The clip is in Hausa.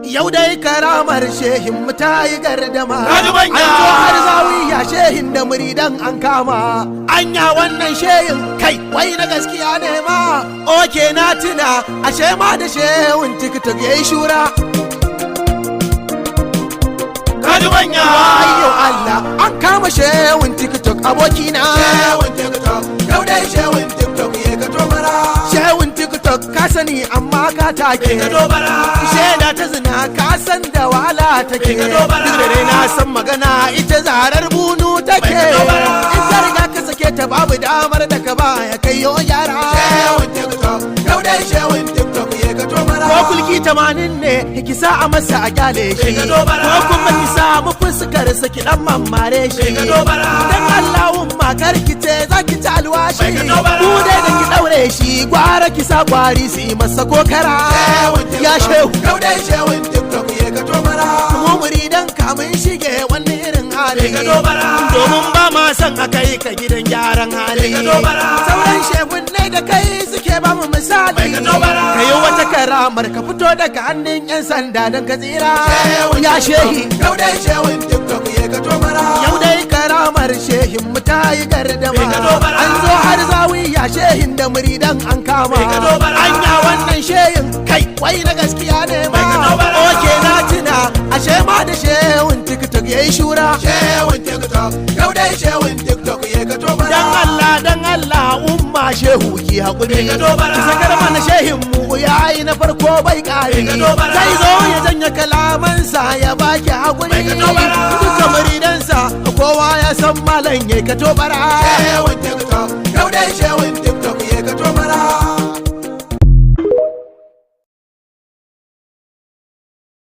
Yau dai karamar shehin mu ta yi gardama, an zo har zawiya shehin da muridan an kama. Anya wannan shehin kai wai na gaskiya ne ma, oke na tuna ashe ma da shehun TikTok yayi shura. Kadubanya ayyo Allah an kama shehun TikTok abokina. Shehun TikTok yau dai shehun TikTok ya ka tobara. Shehun TikTok ka sani amma ka take. Sheda ta zina ka san da wahala take. Duk da dai na san magana ita zarar bunu take. In ta riga ka sake ta babu damar da ka ba ya kai yo yara. Shehun TikTok yau dai shehun TikTok ya ka tobara. Ko kulki 80 ne ki sa a masa a gyale shi. Ko kuma ki sa mu fuskar sa ki dan mammare shi. Dan Allahumma karkice zaki ci alwashi. Ku dai da ki daure shi gwara ki sa kwari su yi masa kokara. Ya shehu yau dai shehun TikTok ya ka tobara. Mu muridan kamun shige wani irin hali. Domin ba ma san a kai ka gidan gyaran hali. Sauran shehun ne da kai suke ba mu misali. Ka yi wata karamar ka fito daga hannun 'yan sanda don ka tsira. Ya shehi yau dai shehun TikTok ya ka tobara. Yau dai karamar shehin mu ta yi gardama, an zo har zawiya shehin da muridan an kama. Anya wannan shehin kai wai na gaskiya ne ma, oke na tuna ashe ma da shehun TikTok yayi shura. Shehun TikTok yau dai shehun TikTok ya ka tobara. Dan Allah umma shehu ki hakuri, ki sakar mana shehin mu yayi na farko bai kare. Zai zo ya janya kalamansa ya baki hakuri. Duka muridansa kowa ya san malan yayi ka tobara. Shehun TikTok yau dai shehun